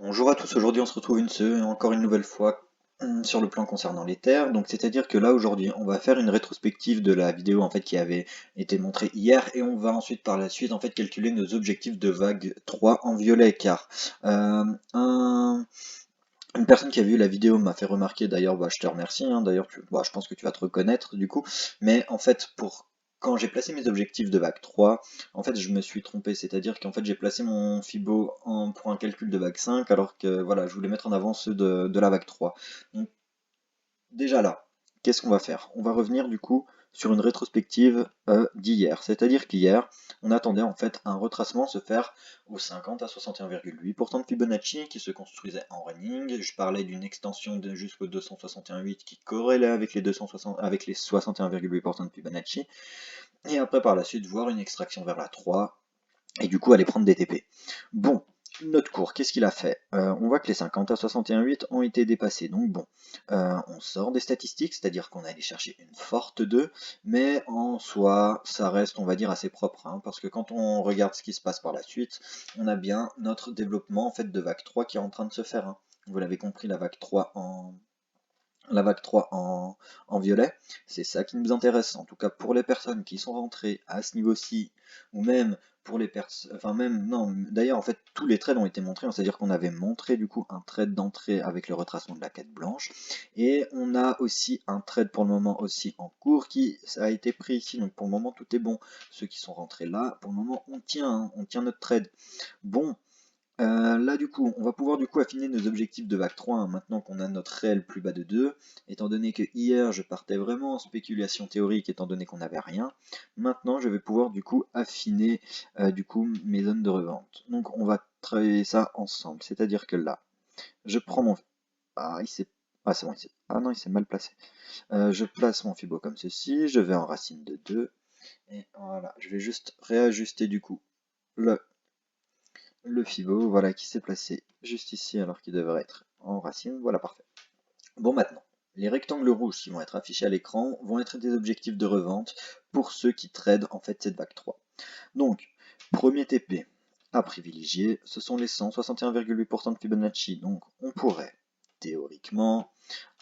Bonjour à tous, aujourd'hui on se retrouve encore une nouvelle fois sur le plan concernant les terres. Donc c'est-à-dire que là aujourd'hui on va faire une rétrospective de la vidéo en fait qui avait été montrée hier et on va ensuite par la suite en fait calculer nos objectifs de vague 3 en violet car euh, un- une personne qui a vu la vidéo m'a fait remarquer, d'ailleurs, bah, je te remercie, hein, d'ailleurs, bah, je pense que tu vas te reconnaître du coup, mais en fait, quand j'ai placé mes objectifs de vague 3, en fait, je me suis trompé, c'est-à-dire qu'en fait, j'ai placé mon Fibo pour un calcul de vague 5, alors que voilà, je voulais mettre en avant ceux de la vague 3. Donc, déjà là, qu'est-ce qu'on va faire? On va revenir du coup sur une rétrospective d'hier. C'est-à-dire qu'hier, on attendait en fait un retracement se faire au 50 à 61,8% de Fibonacci qui se construisait en running. Je parlais d'une extension jusqu'au 261,8 qui corrélait avec les 260, avec les 61,8% de Fibonacci. Et après par la suite, voir une extraction vers la 3 et du coup aller prendre des TP. Bon, notre cours, qu'est-ce qu'il a fait? On voit que les 50 à 61,8 ont été dépassés, donc bon, on sort des statistiques, c'est-à-dire qu'on est allé chercher une forte 2, mais en soi, ça reste, on va dire, assez propre, hein, parce que quand on regarde ce qui se passe par la suite, on a bien notre développement en fait de vague 3 qui est en train de se faire, hein. Vous l'avez compris, la vague 3 en violet, c'est ça qui nous intéresse. En tout cas, pour les personnes qui sont rentrées à ce niveau-ci, ou même pour les personnes, enfin même, non, d'ailleurs, en fait, tous les trades ont été montrés, hein. C'est-à-dire qu'on avait montré du coup un trade d'entrée avec le retracement de la quête blanche, et on a aussi un trade pour le moment aussi en cours qui a été pris ici, donc pour le moment tout est bon. Ceux qui sont rentrés là, pour le moment on tient, hein, on tient notre trade. Bon, là du coup, on va pouvoir du coup affiner nos objectifs de vague 3, hein, maintenant qu'on a notre réel plus bas de 2, étant donné que hier je partais vraiment en spéculation théorique étant donné qu'on n'avait rien. Maintenant je vais pouvoir du coup affiner du coup mes zones de revente. Donc on va travailler ça ensemble, c'est-à-dire que là, je prends mon... Ah, c'est bon, ah non, il s'est mal placé. Je place mon Fibo comme ceci, je vais en racine de 2, et voilà, je vais juste réajuster du coup le Fibo, voilà, qui s'est placé juste ici alors qu'il devrait être en racine. Voilà, parfait. Bon, maintenant, les rectangles rouges qui vont être affichés à l'écran vont être des objectifs de revente pour ceux qui tradent en fait cette vague 3. Donc, premier TP à privilégier, ce sont les 161,8% de Fibonacci. Donc, on pourrait théoriquement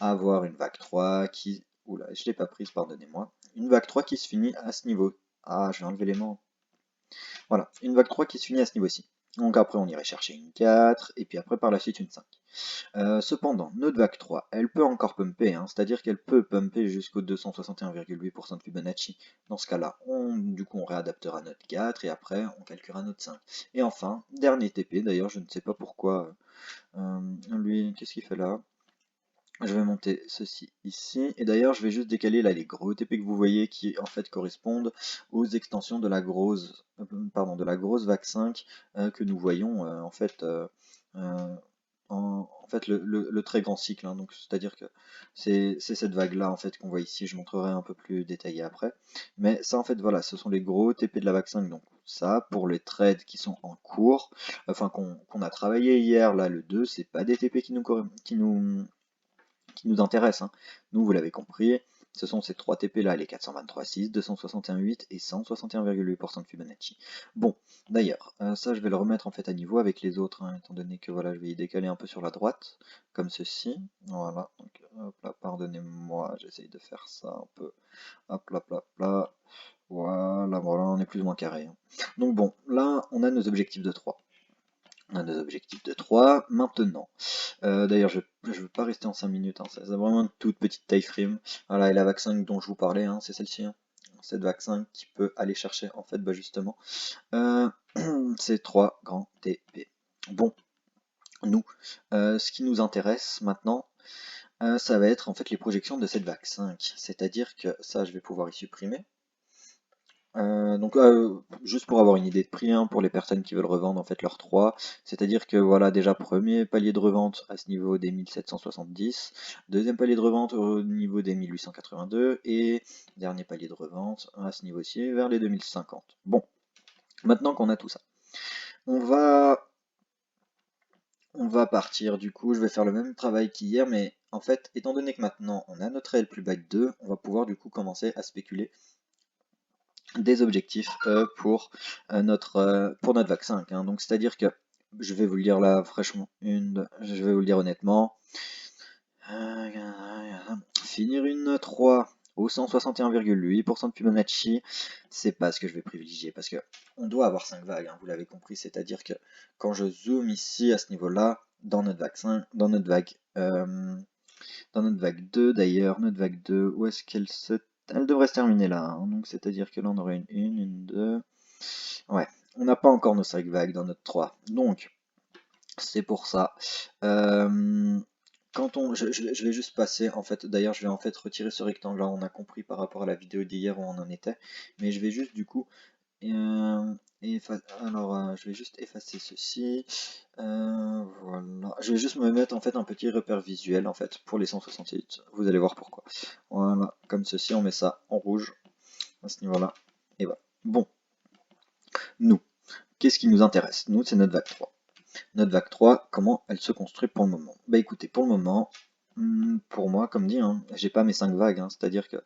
avoir une vague 3 qui... Oula, je ne l'ai pas prise, pardonnez-moi. Une vague 3 qui se finit à ce niveau. Ah, je vais enlever les mains. Voilà, une vague 3 qui se finit à ce niveau-ci. Donc après on irait chercher une 4, et puis après par la suite une 5. Cependant, notre vague 3, elle peut encore pumper, hein, c'est-à-dire qu'elle peut pumper jusqu'au 261,8% de Fibonacci. Dans ce cas-là, du coup on réadaptera notre 4, et après on calculera notre 5. Et enfin, dernier TP, d'ailleurs je ne sais pas pourquoi, lui, qu'est-ce qu'il fait là? Je vais monter ceci ici, et d'ailleurs je vais juste décaler là les gros TP que vous voyez qui en fait correspondent aux extensions de la grosse, vague 5 que nous voyons euh, en fait le très grand cycle, hein. Donc c'est-à-dire que c'est cette vague là en fait qu'on voit ici, je montrerai un peu plus détaillé après, mais ça en fait voilà, ce sont les gros TP de la vague 5, donc ça pour les trades qui sont en cours, enfin qu'on a travaillé hier, là le 2, c'est pas des TP qui nous intéresse, hein. Nous, vous l'avez compris, ce sont ces 3 TP là, les 423,6, 261,8 et 161,8% de Fibonacci. Bon, d'ailleurs, ça je vais le remettre en fait à niveau avec les autres, hein, étant donné que voilà, je vais y décaler un peu sur la droite, comme ceci. Voilà, donc hop là, pardonnez-moi, j'essaye de faire ça un peu. Hop là, hop là, voilà, voilà, on est plus ou moins carré, hein. Donc bon, là, on a nos objectifs de 3. On a nos objectifs de 3. Maintenant, d'ailleurs, je ne veux pas rester en 5 minutes, hein. C'est vraiment une toute petite taille frame. Voilà, et la vague 5 dont je vous parlais, hein, c'est celle-ci, hein. Cette vague 5 qui peut aller chercher, en fait, bah, justement, euh, ces 3 grands TP. Bon, nous, ce qui nous intéresse maintenant, ça va être en fait les projections de cette vague 5. C'est-à-dire que ça, je vais pouvoir y supprimer. Donc juste pour avoir une idée de prix, hein, pour les personnes qui veulent revendre en fait leurs 3, c'est-à-dire que voilà, déjà premier palier de revente à ce niveau des 1770, deuxième palier de revente au niveau des 1882 et dernier palier de revente à ce niveau-ci vers les 2050. Bon, maintenant qu'on a tout ça, on va on va partir du coup, je vais faire le même travail qu'hier, mais en fait, étant donné que maintenant on a notre L plus bas de 2, on va pouvoir du coup commencer à spéculer des objectifs pour notre vague 5, hein. Donc c'est-à-dire que Je vais vous le dire là, fraîchement, je vais vous le dire honnêtement. Finir une 3 au 161,8% de Fibonacci, c'est pas ce que je vais privilégier parce que on doit avoir 5 vagues, hein, vous l'avez compris, c'est-à-dire que quand je zoome ici à ce niveau-là, dans notre vague 5, dans notre vague 2 d'ailleurs, notre vague 2, où est-ce qu'elle se... Elle devrait se terminer là, hein, donc c'est-à-dire que là on aurait une 2... Ouais, on n'a pas encore nos 5 vagues dans notre 3, donc c'est pour ça. Quand on, je vais juste passer, en fait, d'ailleurs je vais en fait retirer ce rectangle là, on a compris par rapport à la vidéo d'hier où on en était, mais je vais juste du coup, je vais juste effacer ceci, voilà, je vais juste me mettre en fait un petit repère visuel en fait pour les 168, vous allez voir pourquoi. Voilà, comme ceci, on met ça en rouge à ce niveau-là, et voilà. Bon, nous, qu'est-ce qui nous intéresse? Nous, c'est notre vague 3. Notre vague 3, comment elle se construit pour le moment? Bah écoutez, pour le moment, pour moi, comme dit, hein, j'ai pas mes 5 vagues, hein, c'est-à-dire que,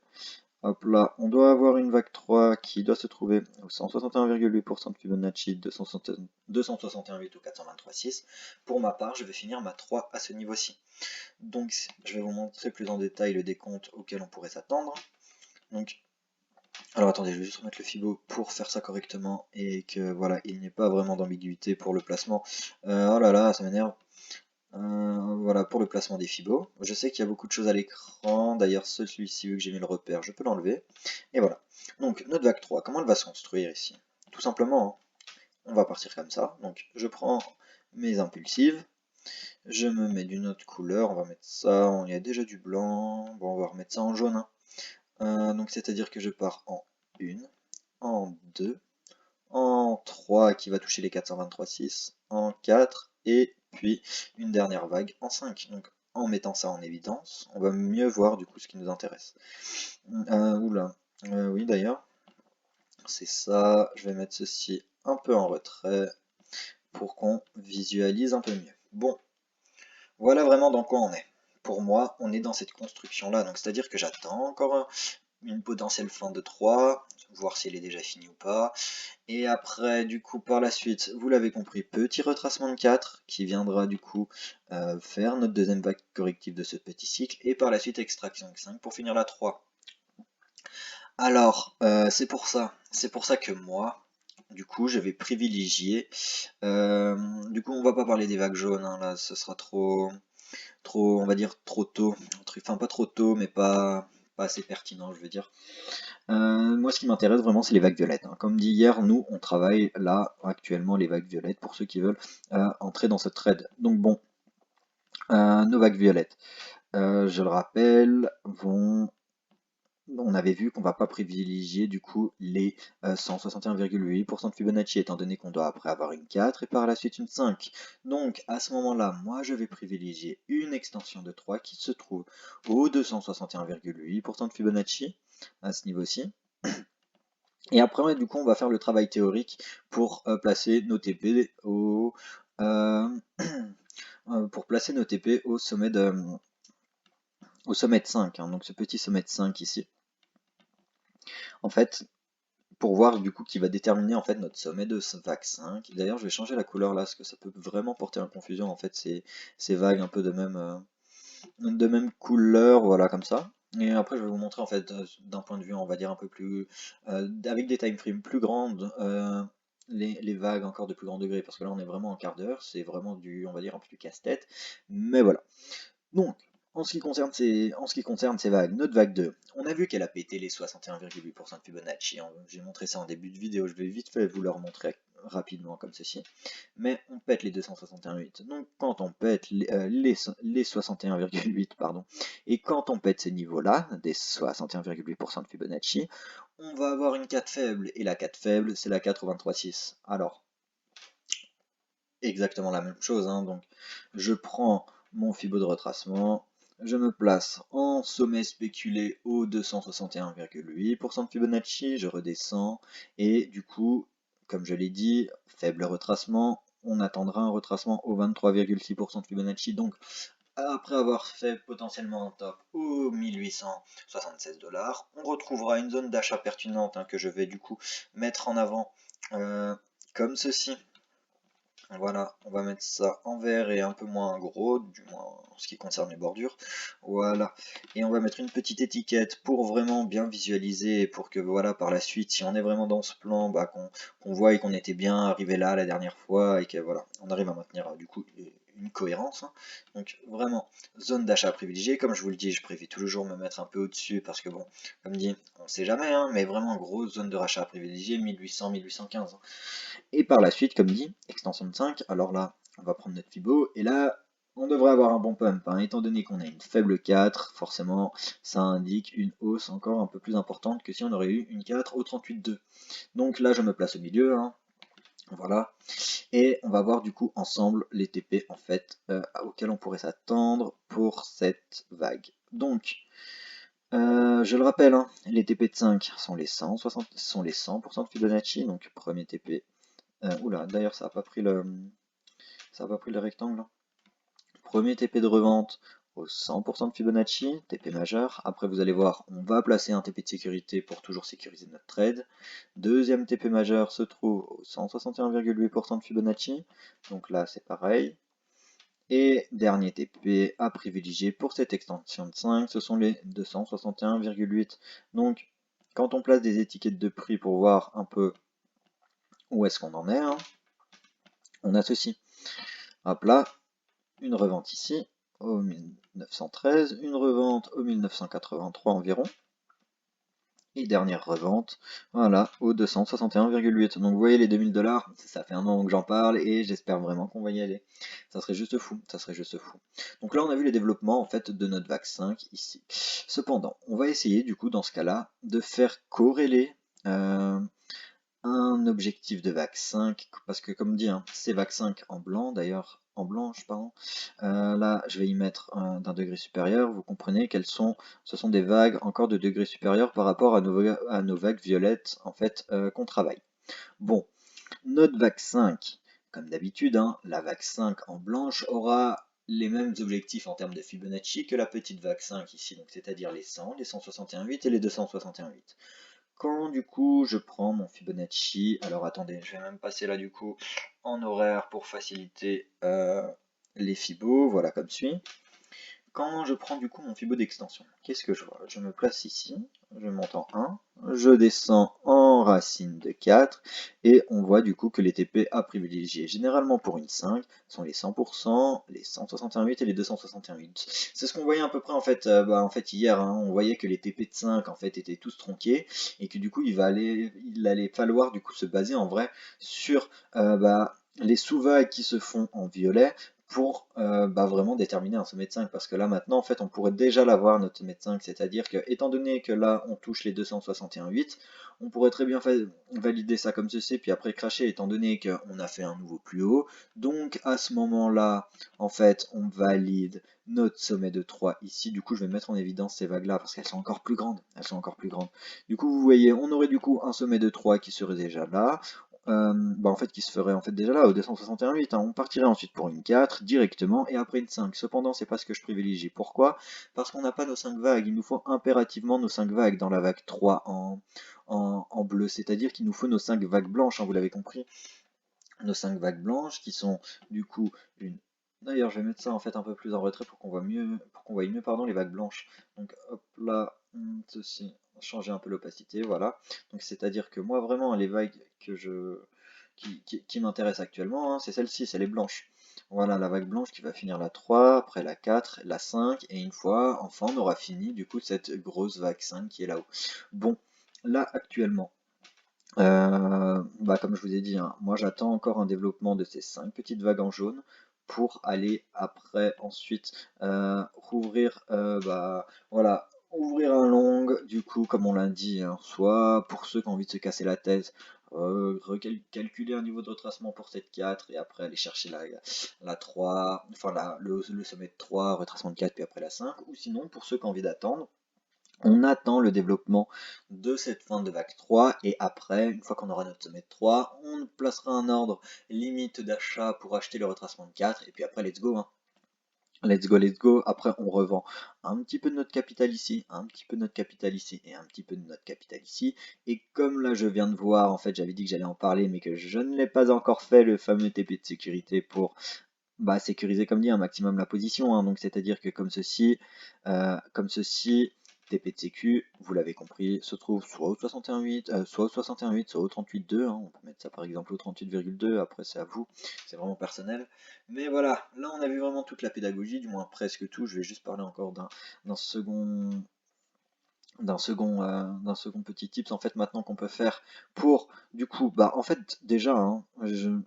hop là, on doit avoir une vague 3 qui doit se trouver au 161,8% de Fibonacci, 261,8 ou 423,6. Pour ma part, je vais finir ma 3 à ce niveau-ci. Donc, je vais vous montrer plus en détail le décompte auquel on pourrait s'attendre. Donc, alors attendez, je vais juste remettre le Fibo pour faire ça correctement et que voilà, il n'y ait pas vraiment d'ambiguïté pour le placement. Oh là là, ça m'énerve. Voilà pour le placement des fibos. Je sais qu'il y a beaucoup de choses à l'écran, d'ailleurs celui-ci, vu que j'ai mis le repère, je peux l'enlever. Et voilà. Donc notre vague 3, comment elle va se construire ici? Tout simplement, hein, on va partir comme ça. Donc je prends mes impulsives, je me mets d'une autre couleur, on va mettre ça, il y a déjà du blanc, bon on va remettre ça en jaune, hein. Donc c'est-à-dire que je pars en 1, en 2, en 3 qui va toucher les 423,6, en 4 et puis une dernière vague en 5. Donc en mettant ça en évidence, on va mieux voir du coup ce qui nous intéresse. Oula, oui d'ailleurs, c'est ça, je vais mettre ceci un peu en retrait pour qu'on visualise un peu mieux. Bon, voilà vraiment dans quoi on est. Pour moi, on est dans cette construction-là, donc c'est-à-dire que j'attends encore une potentielle fin de 3, voir si elle est déjà finie ou pas. Et après, du coup, par la suite, vous l'avez compris, petit retracement de 4 qui viendra du coup faire notre deuxième vague corrective de ce petit cycle. Et par la suite, extraction de 5 pour finir la 3. Alors, c'est pour ça que moi, du coup, je vais privilégier. Du coup, on va pas parler des vagues jaunes, hein, là, ce sera trop, on va dire trop tôt. Enfin, pas trop tôt, mais pas assez pertinent, je veux dire. Moi, ce qui m'intéresse vraiment, c'est les vagues violettes, hein. Comme dit hier, nous, on travaille là, actuellement, les vagues violettes pour ceux qui veulent entrer dans ce trade. Donc bon, nos vagues violettes, je le rappelle, on avait vu qu'on va pas privilégier du coup les 161,8% de Fibonacci étant donné qu'on doit après avoir une 4 et par la suite une 5. Donc à ce moment-là, moi je vais privilégier une extension de 3 qui se trouve au 261,8% de Fibonacci à ce niveau-ci. Et après, du coup, on va faire le travail théorique pour placer nos TP euh, au sommet de 5, hein, donc ce petit sommet de 5 ici. En fait, pour voir du coup qui va déterminer en fait notre sommet de vague 5. D'ailleurs, je vais changer la couleur là, parce que ça peut vraiment porter à confusion en fait ces vagues un peu de même couleur, voilà comme ça. Et après, je vais vous montrer en fait d'un point de vue, on va dire un peu plus avec des time frames plus grandes. Les vagues encore de plus grand degré, parce que là on est vraiment en quart d'heure, c'est vraiment du, on va dire, un peu du casse-tête, mais voilà. Donc, en ce qui concerne ces vagues, notre vague 2, on a vu qu'elle a pété les 61,8% de Fibonacci. J'ai montré ça en début de vidéo, je vais vite fait vous le remontrer rapidement comme ceci. Mais on pète les 261,8. Donc quand on pète les 61,8, pardon, et quand on pète ces niveaux-là, des 61,8% de Fibonacci, on va avoir une 4 faible. Et la 4 faible, c'est la 4 au 23,6. Alors, exactement la même chose, hein, donc je prends mon Fibo de retracement, je me place en sommet spéculé au 261,8% de Fibonacci, je redescends, et du coup, comme je l'ai dit, faible retracement, on attendra un retracement au 23,6% de Fibonacci, donc après avoir fait potentiellement un top au 1876 $, on retrouvera une zone d'achat pertinente, hein, que je vais du coup mettre en avant comme ceci. Voilà, on va mettre ça en vert et un peu moins gros, du moins en ce qui concerne les bordures. Voilà, et on va mettre une petite étiquette pour vraiment bien visualiser et pour que voilà par la suite, si on est vraiment dans ce plan, bah, qu'on voit et qu'on était bien arrivé là la dernière fois et que voilà, on arrive à maintenir du coup une cohérence, hein. Donc vraiment, zone d'achat privilégiée, comme je vous le dis, je préfère toujours me mettre un peu au-dessus parce que bon, comme dit, on sait jamais, hein, mais vraiment grosse zone de rachat privilégiée, 1800-1815. Et par la suite, comme dit, extension de 5, alors là, on va prendre notre Fibo, et là, on devrait avoir un bon pump, hein. Étant donné qu'on a une faible 4, forcément, ça indique une hausse encore un peu plus importante que si on aurait eu une 4 au 38,2. Donc là, je me place au milieu, hein. Voilà, et on va voir du coup ensemble les TP en fait auxquels on pourrait s'attendre pour cette vague. Donc, je le rappelle, hein, les TP de 5 sont les 100% de Fibonacci, donc premier TP. Oula, d'ailleurs ça a pas pris le rectangle, hein. Premier TP de revente au 100% de Fibonacci, TP majeur. Après vous allez voir, on va placer un TP de sécurité pour toujours sécuriser notre trade. Deuxième TP majeur se trouve au 161,8% de Fibonacci, donc là c'est pareil. Et dernier TP à privilégier pour cette extension de 5, ce sont les 261,8. Donc quand on place des étiquettes de prix pour voir un peu où est-ce qu'on en est, hein, on a ceci. Hop là, une revente ici au 1913, une revente au 1983 environ, et dernière revente, voilà, au 261,8. Donc vous voyez les 2000 $, ça fait un an que j'en parle et j'espère vraiment qu'on va y aller. Ça serait juste fou, ça serait juste fou. Donc là on a vu les développements en fait de notre vague 5 ici. Cependant, on va essayer du coup dans ce cas-là de faire corréler un objectif de vague 5, parce que comme dit, hein, c'est vague 5 en blanc, d'ailleurs en blanche, pardon. Là, je vais y mettre d'un degré supérieur. Vous comprenez qu'elles sont, ce sont des vagues encore de degré supérieur par rapport à nos vagues violettes en fait qu'on travaille. Bon, notre vague 5, comme d'habitude, hein, la vague 5 en blanche aura les mêmes objectifs en termes de Fibonacci que la petite vague 5 ici, donc c'est-à-dire les 100, les 161,8 et les 261,8. Quand du coup je prends mon Fibonacci, alors attendez, je vais même passer là du coup en horaire pour faciliter les Fibos, voilà comme suit. Quand je prends du coup mon Fibo d'extension, qu'est-ce que je vois? Je me place ici, je monte en 1, je descends en racine de 4, et on voit du coup que les TP à privilégier, généralement pour une 5, sont les 100%, les 161,8 et les 261,8. C'est ce qu'on voyait à peu près en fait, en fait hier, hein, on voyait que les TP de 5 en fait étaient tous tronqués, et que du coup il allait falloir du coup se baser en vrai sur les sous-vagues qui se font en violet, pour vraiment déterminer un sommet de 5, parce que là maintenant en fait on pourrait déjà l'avoir notre sommet de 5, c'est-à-dire que étant donné que là on touche les 261,8, on pourrait très bien valider ça comme ceci puis après cracher étant donné qu'on a fait un nouveau plus haut. Donc à ce moment là en fait on valide notre sommet de 3 ici. Du coup je vais mettre en évidence ces vagues là parce qu'elles sont encore plus grandes, du coup vous voyez on aurait du coup un sommet de 3 qui serait déjà là, en fait qui se ferait en fait déjà là au 261,8, hein. On partirait ensuite pour une 4 directement et après une 5. Cependant, c'est pas ce que je privilégie. Pourquoi? Parce qu'on n'a pas nos 5 vagues. Il nous faut impérativement nos 5 vagues dans la vague 3 en bleu. C'est-à-dire qu'il nous faut nos 5 vagues blanches, hein, vous l'avez compris. Nos 5 vagues blanches qui sont du coup une. D'ailleurs, je vais mettre ça en fait un peu plus en retrait pour qu'on voit mieux, pardon, les vagues blanches. Donc hop là, ceci, changer un peu l'opacité, voilà. Donc c'est-à-dire que moi vraiment les vagues que qui m'intéressent actuellement, hein, c'est celle-ci, c'est les blanches. Voilà la vague blanche qui va finir la 3, après la 4, la 5, et une fois, enfin on aura fini du coup cette grosse vague 5 qui est là-haut. Bon, là actuellement, comme je vous ai dit, hein, moi j'attends encore un développement de ces 5 petites vagues en jaune pour aller après ensuite rouvrir, voilà, ouvrir un long, du coup comme on l'a dit, hein, soit pour ceux qui ont envie de se casser la tête, calculer un niveau de retracement pour cette 4 et après aller chercher la 3, enfin le sommet de 3, retracement de 4 puis après la 5, ou sinon pour ceux qui ont envie d'attendre, on attend le développement de cette fin de vague 3 et après, une fois qu'on aura notre sommet de 3, on placera un ordre limite d'achat pour acheter le retracement de 4 et puis après let's go, hein. Let's go, let's go. Après, on revend un petit peu de notre capital ici, un petit peu de notre capital ici et un petit peu de notre capital ici. Et comme là, je viens de voir, en fait, j'avais dit que j'allais en parler, mais que je ne l'ai pas encore fait, le fameux TP de sécurité pour sécuriser, comme dit, un maximum la position, hein. Donc, c'est-à-dire que comme ceci, TP de sécu, vous l'avez compris, se trouve soit au 61,8, soit au 61,8, soit au 38,2, hein. On peut mettre ça par exemple au 38,2, après c'est à vous, c'est vraiment personnel. Mais voilà, là on a vu vraiment toute la pédagogie, du moins presque tout. Je vais juste parler encore d'un second d'un second petit tips en fait maintenant qu'on peut faire pour du coup en fait déjà hein,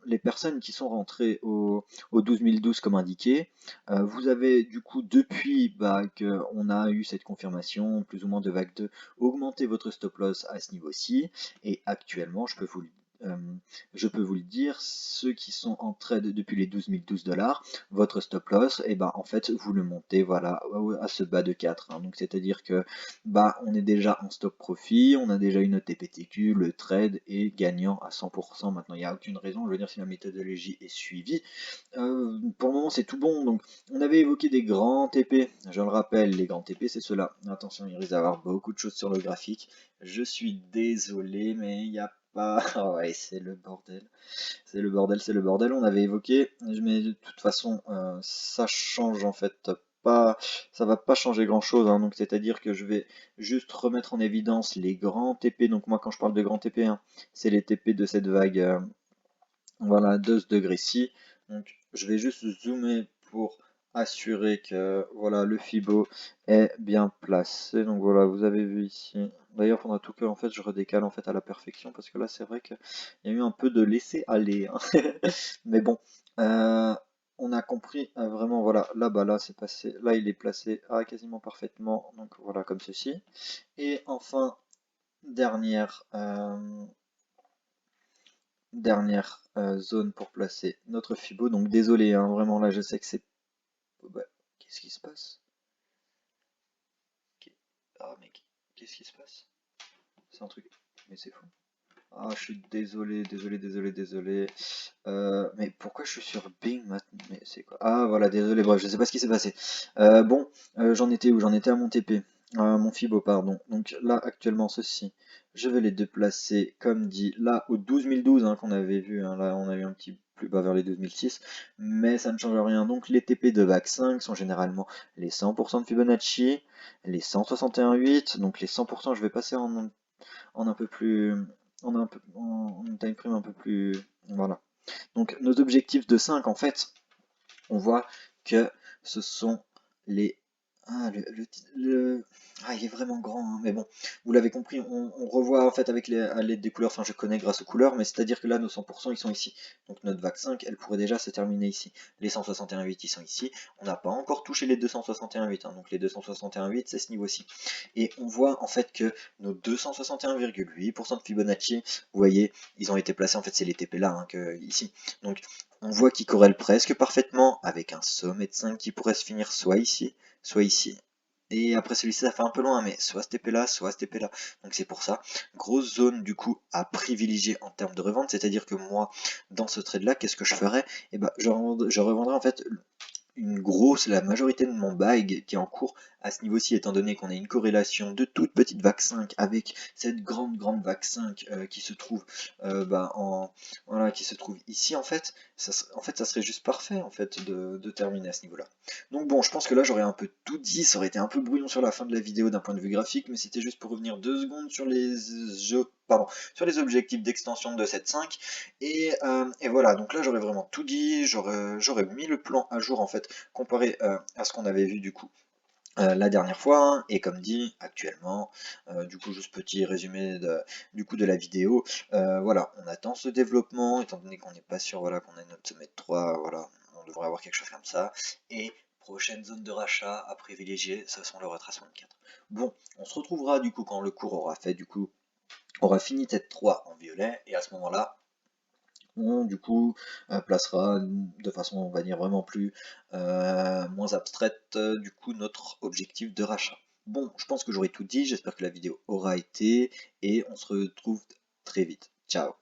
les personnes qui sont rentrées au 12 012 comme indiqué, vous avez du coup depuis qu'on a eu cette confirmation plus ou moins de vague 2 augmenter votre stop loss à ce niveau-ci et actuellement euh, je peux vous le dire, ceux qui sont en trade depuis les 12 012 $, votre stop loss, et en fait vous le montez voilà à ce bas de 4, hein. Donc c'est-à-dire que on est déjà en stop profit, on a déjà une TPTQ, le trade est gagnant à 100%. Maintenant, il n'y a aucune raison, je veux dire, si la méthodologie est suivie. Pour le moment, c'est tout bon. Donc, on avait évoqué des grands TP. Je le rappelle, les grands TP, c'est ceux-là. Attention, il risque d'avoir beaucoup de choses sur le graphique. Je suis désolé, mais il n'y a pas... Ah ouais, c'est le bordel. C'est le bordel, c'est le bordel. On avait évoqué, mais de toute façon, ça change en fait pas, ça va pas changer grand chose, hein. Donc c'est-à-dire que je vais juste remettre en évidence les grands TP. Donc moi, quand je parle de grands TP, hein, c'est les TP de cette vague, voilà, de ce degré-ci. Donc je vais juste zoomer pour assurer que voilà le Fibo est bien placé. Donc voilà, vous avez vu ici. D'ailleurs, il faudra tout que en fait je redécale en fait à la perfection parce que là c'est vrai qu'il y a eu un peu de laisser aller, hein. Mais bon, euh, on a compris vraiment voilà là c'est passé, là il est placé quasiment parfaitement. Donc voilà comme ceci. Et enfin dernière zone pour placer notre Fibo. Donc désolé, hein, vraiment là je sais que c'est... Bah, qu'est-ce qui se passe? Ah mec, qu'est-ce qui se passe? C'est un truc... Mais c'est fou. Ah je suis désolé, désolé, désolé, désolé. Mais pourquoi je suis sur Bing maintenant? Mais c'est quoi? Ah voilà, désolé, bref, je sais pas ce qui s'est passé. Bon, j'en étais où? J'en étais à mon TP. Mon Fibo, pardon. Donc là, actuellement, ceci, je vais les déplacer, comme dit, là, au 12 012 hein, qu'on avait vu. Hein, là, on a eu un petit plus bas vers les 2006. Mais ça ne change rien. Donc les TP de vague 5 sont généralement les 100% de Fibonacci, les 161,8. Donc les 100%, je vais passer en un peu plus... en time frame un peu plus... Voilà. Donc nos objectifs de 5, en fait, on voit que ce sont les... Ah, il est vraiment grand, hein, mais bon, vous l'avez compris, on revoit en fait avec à l'aide des couleurs, enfin je connais grâce aux couleurs, mais c'est-à-dire que là nos 100% ils sont ici. Donc notre vague 5, elle pourrait déjà se terminer ici. Les 161,8 ils sont ici, on n'a pas encore touché les 261,8, hein, donc les 261,8 c'est ce niveau-ci. Et on voit en fait que nos 261,8% de Fibonacci, vous voyez, ils ont été placés, en fait c'est les TP là, hein, ici. Donc on voit qu'ils corrèlent presque parfaitement avec un sommet de 5 qui pourrait se finir soit ici, soit ici. Et après celui-ci, ça fait un peu loin, mais soit ce TP là, soit ce TP là. Donc c'est pour ça. Grosse zone du coup à privilégier en termes de revente. C'est-à-dire que moi, dans ce trade là, qu'est-ce que je ferais? Eh ben, je revendrais en fait une grosse, la majorité de mon bag qui est en cours à ce niveau-ci, étant donné qu'on a une corrélation de toute petite vague 5 avec cette grande vague 5 qui se trouve voilà, qui se trouve ici en fait ça serait juste parfait en fait de terminer à ce niveau-là. Donc bon, je pense que là j'aurais un peu tout dit, ça aurait été un peu brouillon sur la fin de la vidéo d'un point de vue graphique, mais c'était juste pour revenir 2 secondes sur les jeux, pardon, sur les objectifs d'extension de cette 5 et voilà, donc là j'aurais vraiment tout dit, j'aurais mis le plan à jour en fait, comparé à ce qu'on avait vu du coup la dernière fois, hein. Et comme dit, actuellement, du coup juste petit résumé du coup de la vidéo, voilà, on attend ce développement, étant donné qu'on n'est pas sûr voilà, qu'on ait notre sommet de 3, voilà, on devrait avoir quelque chose comme ça, et prochaine zone de rachat à privilégier, ce sont le retracement de 4. Bon, on se retrouvera du coup quand le cours aura fait du coup, aura fini tête 3 en violet, et à ce moment-là, on du coup placera de façon on va dire vraiment plus moins abstraite du coup notre objectif de rachat. Bon, je pense que j'aurai tout dit, j'espère que la vidéo aura été et on se retrouve très vite. Ciao.